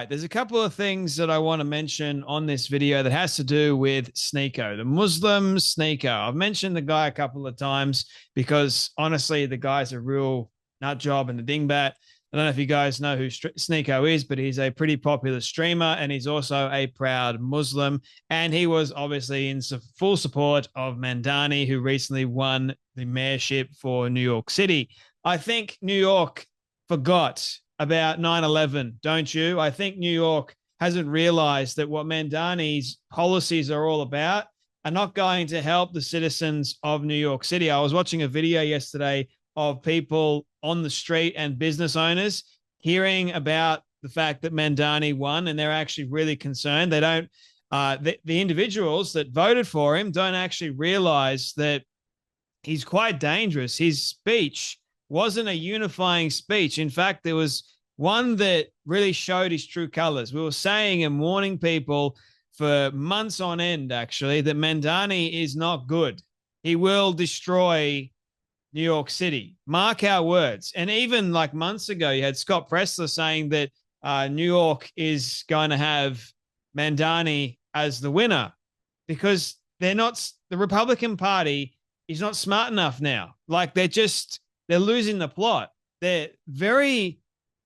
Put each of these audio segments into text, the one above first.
right, there's a couple of things that I want to mention on this video that has to do with Sneako, the Muslim Sneako. I've mentioned the guy a couple of times because honestly, the guy's a real nut job and the dingbat. I don't know if you guys know who Sneako is, but he's a pretty popular streamer and he's also a proud Muslim. And he was obviously in full support of Mandani, who recently won the mayorship for New York City. I think New York forgot about 9/11, don't you? I think New York hasn't realized that what Mandani's policies are all about are not going to help the citizens of New York City. I was watching a video yesterday of people on the street and business owners hearing about the fact that Mandani won, and they're actually really concerned. They don't, the individuals that voted for him don't actually realize that he's quite dangerous. His speech wasn't a unifying speech. In fact, there was one that really showed his true colors. We were saying and warning people for months on end, actually, that Mandani is not good. He will destroy New York City. Mark our words. And even like months ago, you had Scott Presler saying that New York is going to have Mandani as the winner because they're not, the Republican Party is not smart enough now. Like they're losing the plot. They're very,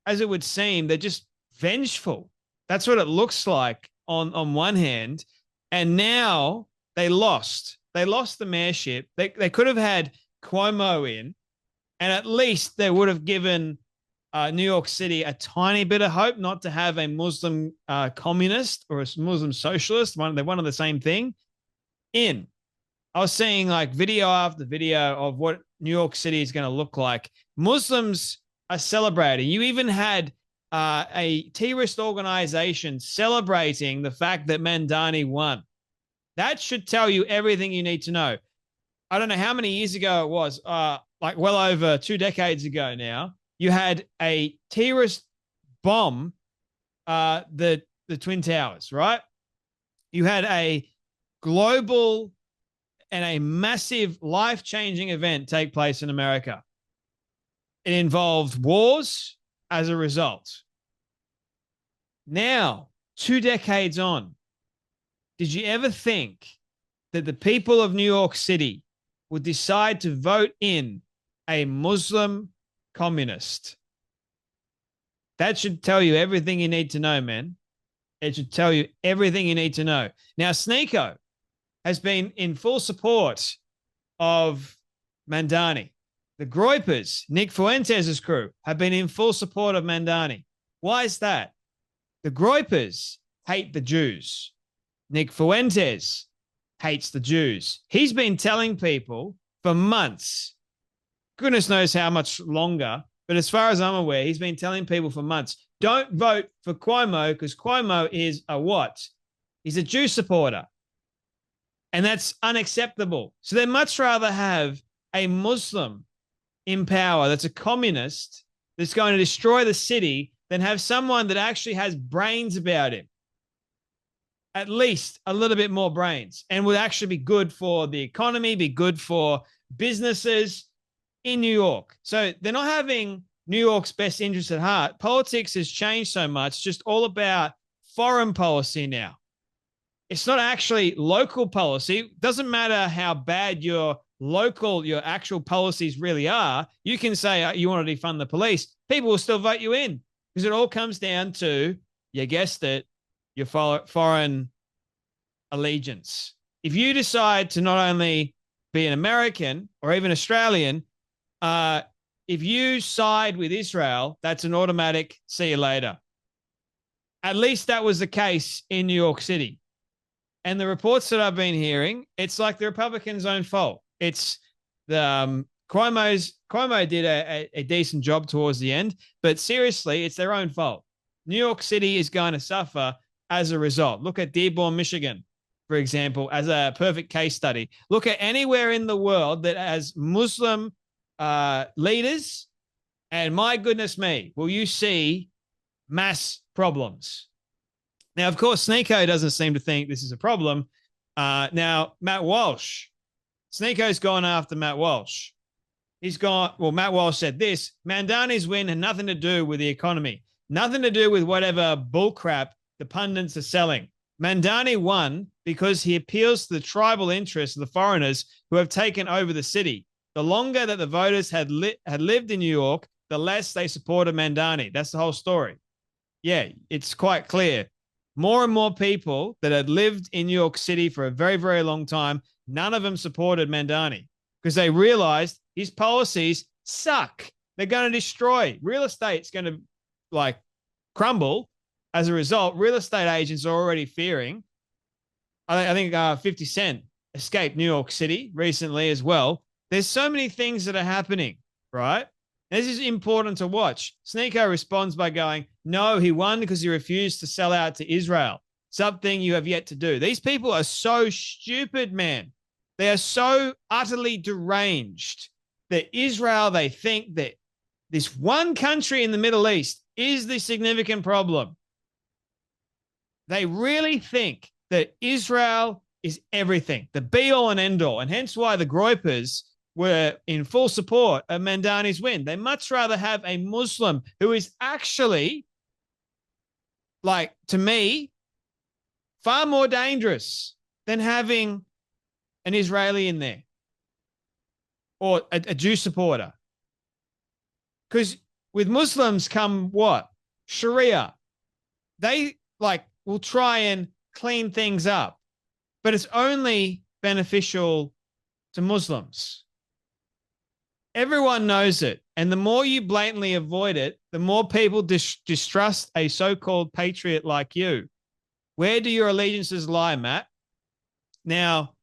as it would seem, they're just vengeful. That's what it looks like on one hand. And now they lost. They lost the mayorship. They could have had Cuomo in, and at least they would have given New York City a tiny bit of hope not to have a Muslim communist or a Muslim socialist. They're one of the same thing. I was seeing like video after video of what New York City is going to look like. Muslims are celebrating. You even had a terrorist organization celebrating the fact that Mandani won. That should tell you everything you need to know. I don't know how many years ago it was, like well over 2 decades ago now, you had a terrorist bomb the Twin Towers, right? You had a global and a massive life-changing event take place in America. It involved wars as a result. Now, 2 decades on, did you ever think that the people of New York City would decide to vote in a Muslim communist? That should tell you everything you need to know, man. It should tell you everything you need to know. Now, Sneako has been in full support of Mandani. The Groypers, Nick Fuentes' crew, have been in full support of Mandani. Why is that? The Groypers hate the Jews. Nick Fuentes hates the Jews. He's been telling people for months, goodness knows how much longer, but as far as I'm aware, he's been telling people for months, don't vote for Cuomo because Cuomo is a what? He's a Jew supporter. And that's unacceptable. So they'd much rather have a Muslim in power that's a communist that's going to destroy the city than have someone that actually has brains about him. At least a little bit more brains, and would actually be good for the economy, be good for businesses in New York. So they're not having New York's best interest at heart. Politics has changed so much, it's just all about foreign policy now. It's not actually local policy. It doesn't matter how bad your actual policies really are. You can say you want to defund the police. People will still vote you in because it all comes down to, you guessed it, your foreign allegiance. If you decide to not only be an American or even Australian, if you side with Israel, that's an automatic see you later. At least that was the case in New York City. And the reports that I've been hearing, it's like the Republicans' own fault. It's the Cuomo did a decent job towards the end, but seriously, it's their own fault. New York City is going to suffer as a result. Look at Dearborn, Michigan, for example, as a perfect case study. Look at anywhere in the world that has Muslim leaders, and my goodness me, will you see mass problems. Now, of course, Sneako doesn't seem to think this is a problem. Now, Matt Walsh. Sneako's gone after Matt Walsh. Matt Walsh said this, Mandani's win had nothing to do with the economy. Nothing to do with whatever bullcrap the pundits are selling. Mandani won because he appeals to the tribal interests of the foreigners who have taken over the city. The longer that the voters had lived in New York, the less they supported Mandani. That's the whole story. Yeah, it's quite clear. More and more people that had lived in New York City for a very, very long time, none of them supported Mandani because they realized his policies suck. They're going to destroy. Real estate's going to like crumble. As a result, real estate agents are already fearing. I think 50 Cent escaped New York City recently as well. There's so many things that are happening, right? This is important to watch. Sneako responds by going, no, he won because he refused to sell out to Israel, something you have yet to do. These people are so stupid, man. They are so utterly deranged that Israel, they think that this one country in the Middle East is the significant problem. They really think that Israel is everything, the be-all and end-all, and hence why the Groypers were in full support of Mandani's win. They much rather have a Muslim who is actually, like, to me, far more dangerous than having an Israeli in there or a Jew supporter. Because with Muslims come what? Sharia. They, like, will try and clean things up, but it's only beneficial to Muslims. Everyone knows it. And the more you blatantly avoid it, the more people distrust a so-called patriot like you. Where do your allegiances lie, Matt? Now,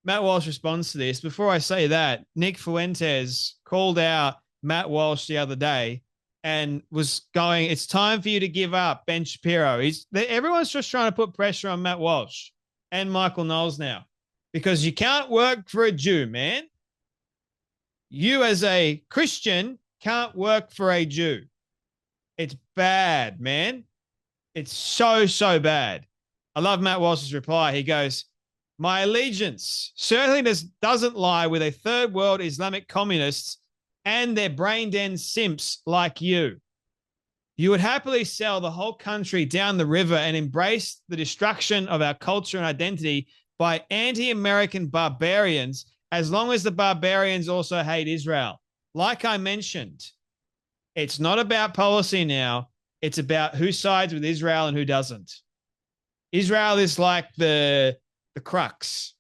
Matt Walsh responds to this. Before I say that, Nick Fuentes called out Matt Walsh the other day and was going, it's time for you to give up, Ben Shapiro. Everyone's just trying to put pressure on Matt Walsh and Michael Knowles now because you can't work for a Jew, man. You as a Christian can't work for a Jew. It's bad, man. It's so, so bad. I love Matt Walsh's reply. He goes, my allegiance certainly doesn't lie with a third world Islamic communists and their brain-dead simps like you. You would happily sell the whole country down the river and embrace the destruction of our culture and identity by anti-American barbarians as long as the barbarians also hate Israel. Like I mentioned, it's not about policy now. It's about who sides with Israel and who doesn't. Israel is like the crux.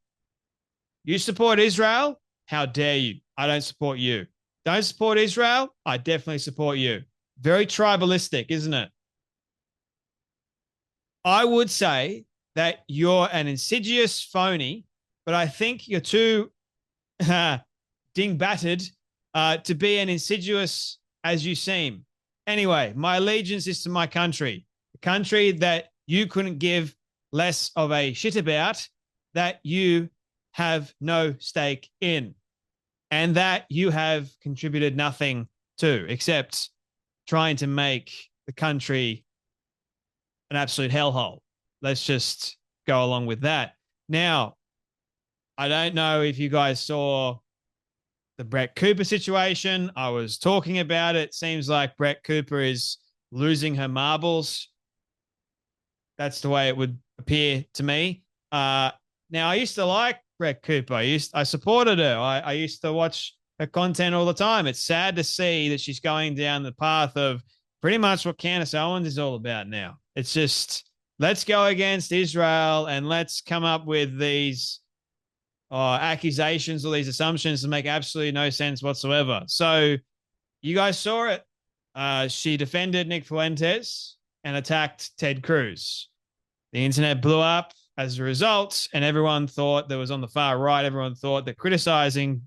You support Israel? How dare you? I don't support you. Don't support Israel? I definitely support you. Very tribalistic, isn't it? I would say that you're an insidious phony, but I think you're too ding-battered to be an insidious as you seem. Anyway, my allegiance is to my country, a country that you couldn't give less of a shit about, that you have no stake in, and that you have contributed nothing to except trying to make the country an absolute hellhole. Let's just go along with that. Now, I don't know if you guys saw the Brett Cooper situation. I was talking about it. Seems like Brett Cooper is losing her marbles. That's the way it would appear to me. Now, I used to like Brett Cooper. I supported her. I used to watch her content all the time. It's sad to see that she's going down the path of pretty much what Candace Owens is all about now. It's just, let's go against Israel and let's come up with these accusations or these assumptions that make absolutely no sense whatsoever. So you guys saw it. She defended Nick Fuentes and attacked Ted Cruz. The internet blew up as a result, and everyone thought that was on the far right. Everyone thought that criticizing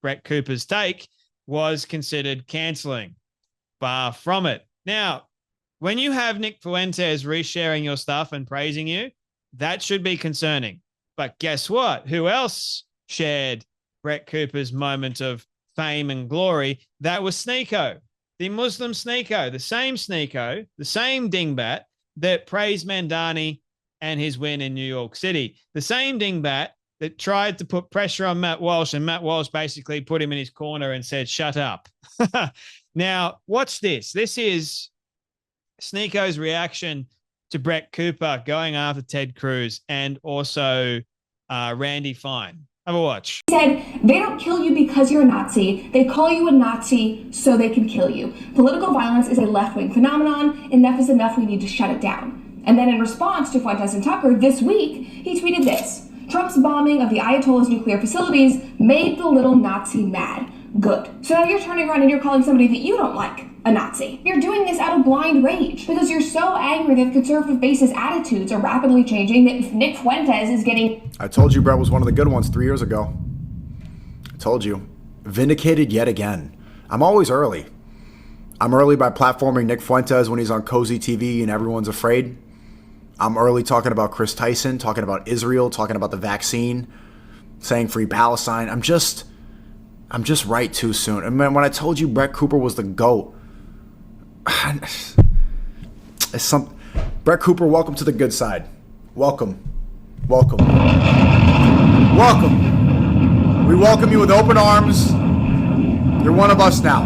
Brett Cooper's take was considered canceling. Far from it. Now, when you have Nick Fuentes resharing your stuff and praising you, that should be concerning. But guess what? Who else shared Brett Cooper's moment of fame and glory? That was Sneako, the Muslim Sneako, the same dingbat that praised Mandani and his win in New York City. The same dingbat that tried to put pressure on Matt Walsh, and Matt Walsh basically put him in his corner and said, shut up. Now, watch this. This is Sneako's reaction to Brett Cooper going after Ted Cruz and also Randy Fine. Have a watch. He said, they don't kill you because you're a Nazi. They call you a Nazi so they can kill you. Political violence is a left-wing phenomenon. Enough is enough. We need to shut it down. And then in response to Fuentes and Tucker this week, he tweeted this. Trump's bombing of the Ayatollah's nuclear facilities made the little Nazi mad. Good. So now you're turning around and you're calling somebody that you don't like a Nazi. You're doing this out of blind rage because you're so angry that conservative base's attitudes are rapidly changing that Nick Fuentes is getting... I told you Brett was one of the good ones 3 years ago. I told you. Vindicated yet again. I'm always early. I'm early by platforming Nick Fuentes when he's on Cozy TV and everyone's afraid. I'm early talking about Chris Tyson, talking about Israel, talking about the vaccine, saying free Palestine. I'm just right too soon. And man, when I told you Brett Cooper was the GOAT, Brett Cooper, welcome to the good side. Welcome. Welcome. Welcome. We welcome you with open arms. You're one of us now.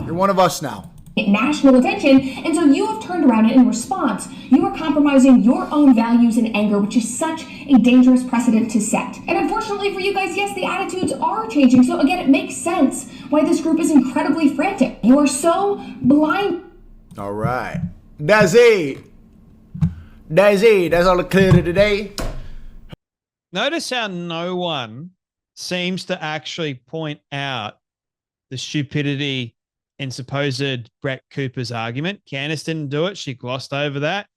You're one of us now. National attention, and so you have turned around and in response, you are compromising your own values and anger, which is such a dangerous precedent to set. And unfortunately for you guys, yes, the attitudes are changing. So again, it makes sense why this group is incredibly frantic. You are so blind. All right. That's it. That's it. That's all the clear today. Notice how no one seems to actually point out the stupidity in supposed Brett Cooper's argument. Candace didn't do it. She glossed over that.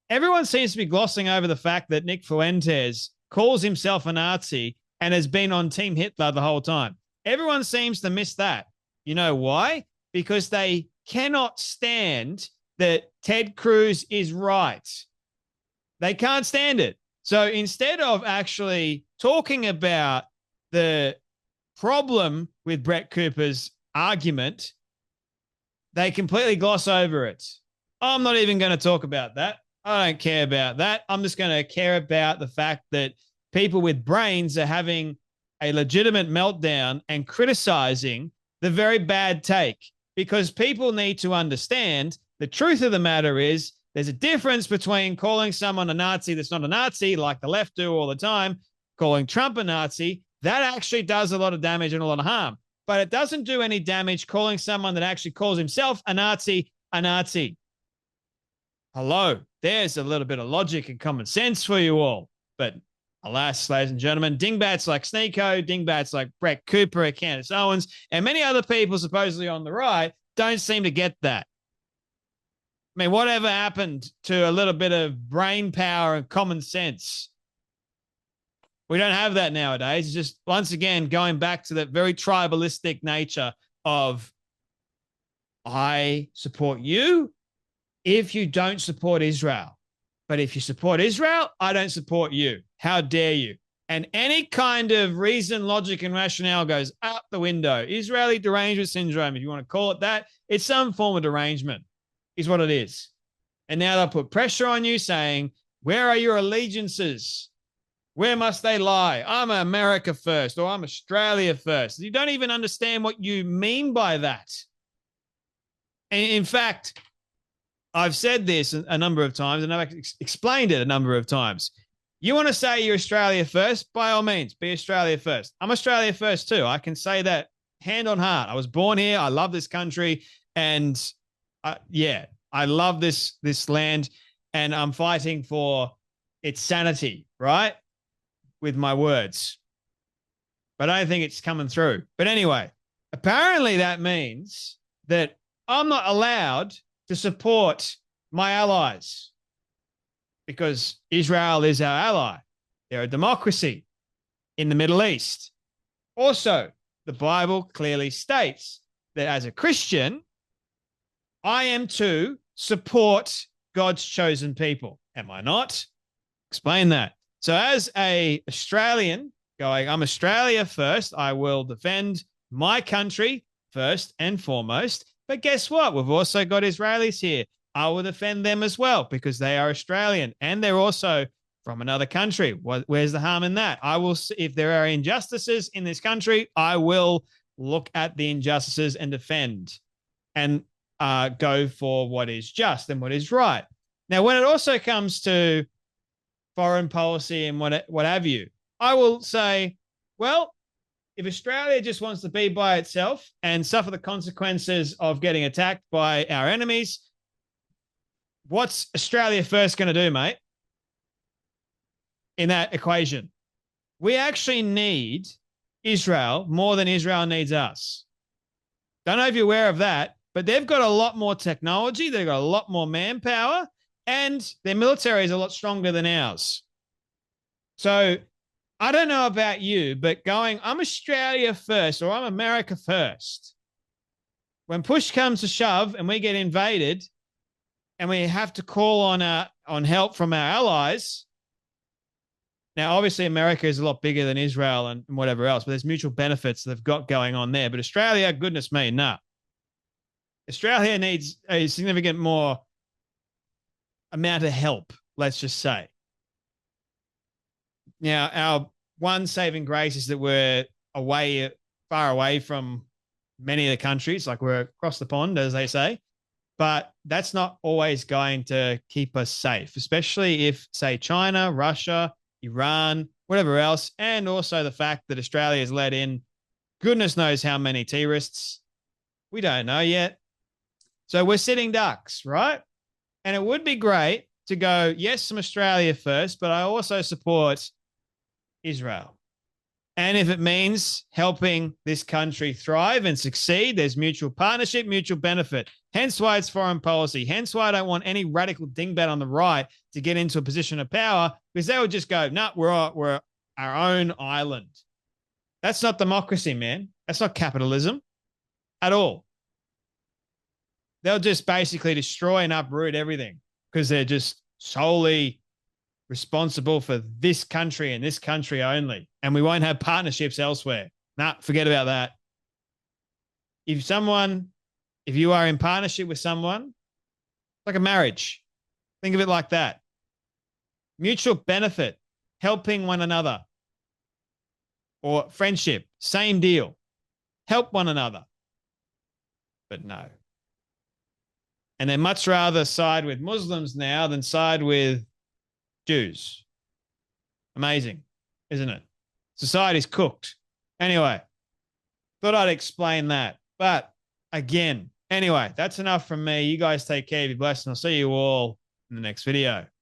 Everyone seems to be glossing over the fact that Nick Fuentes calls himself a Nazi and has been on Team Hitler the whole time. Everyone seems to miss that. You know why? Because they cannot stand that Ted Cruz is right. They can't stand it. So instead of actually talking about the problem with Brett Cooper's argument, they completely gloss over it. I'm not even going to talk about that. I don't care about that. I'm just going to care about the fact that people with brains are having a legitimate meltdown and criticizing the very bad take, because people need to understand the truth of the matter is there's a difference between calling someone a Nazi that's not a Nazi, like the left do all the time, calling Trump a Nazi. That actually does a lot of damage and a lot of harm. But it doesn't do any damage calling someone that actually calls himself a Nazi a Nazi. Hello, there's a little bit of logic and common sense for you all. But alas, ladies and gentlemen, dingbats like Sneako, dingbats like Brett Cooper, Candace Owens, and many other people supposedly on the right don't seem to get that. I mean, whatever happened to a little bit of brain power and common sense? We don't have that nowadays. It's just, once again, going back to that very tribalistic nature of, I support you if you don't support Israel. But if you support Israel, I don't support you. How dare you? And any kind of reason, logic, and rationale goes out the window. Israeli derangement syndrome, if you want to call it that, it's some form of derangement, is what it is. And now they'll put pressure on you saying, where are your allegiances? Where must they lie? I'm America first, or I'm Australia first. You don't even understand what you mean by that. And in fact, I've said this a number of times, and I've explained it a number of times. You want to say you're Australia first? By all means, be Australia first. I'm Australia first too. I can say that hand on heart. I was born here. I love this country. And I love this land. And I'm fighting for its sanity, right? With my words. But I don't think it's coming through. But anyway, apparently that means that I'm not allowed to support my allies because Israel is our ally. They're a democracy in the Middle East. Also, the Bible clearly states that as a Christian, I am to support God's chosen people. Am I not? Explain that. So as a Australian going, I'm Australia first, I will defend my country first and foremost. But guess what? We've also got Israelis here. I will defend them as well because they are Australian and they're also from another country. Where's the harm in that? I will, if there are injustices in this country, I will look at the injustices and defend. And go for what is just and what is right. Now, when it also comes to foreign policy and what have you, I will say, well, if Australia just wants to be by itself and suffer the consequences of getting attacked by our enemies, what's Australia first going to do, mate, in that equation? We actually need Israel more than Israel needs us. Don't know if you're aware of that, but they've got a lot more technology. They've got a lot more manpower, and their military is a lot stronger than ours. So I don't know about you, but going, I'm Australia first or I'm America first. When push comes to shove and we get invaded and we have to call on help from our allies. Now, obviously, America is a lot bigger than Israel and whatever else, but there's mutual benefits they've got going on there. But Australia, goodness me, nah. Australia needs a significant more amount of help, let's just say. Now, our one saving grace is that we're far away from many of the countries, like we're across the pond, as they say. But that's not always going to keep us safe, especially if, say, China, Russia, Iran, whatever else, and also the fact that Australia has let in goodness knows how many terrorists. We don't know yet. So we're sitting ducks, right? And it would be great to go, yes, from Australia first, but I also support Israel. And if it means helping this country thrive and succeed, there's mutual partnership, mutual benefit. Hence why it's foreign policy. Hence why I don't want any radical dingbat on the right to get into a position of power, because they would just go, no, we're our own island. That's not democracy, man. That's not capitalism at all. They'll just basically destroy and uproot everything because they're just solely responsible for this country and this country only. And we won't have partnerships elsewhere. Nah, forget about that. If you are in partnership with someone, like a marriage, think of it like that. Mutual benefit, helping one another. Or friendship, same deal. Help one another. But no. And they much rather side with Muslims now than side with Jews. Amazing, isn't it? Society's cooked. Anyway, thought I'd explain that. But again, anyway, that's enough from me. You guys take care. Be blessed. And I'll see you all in the next video.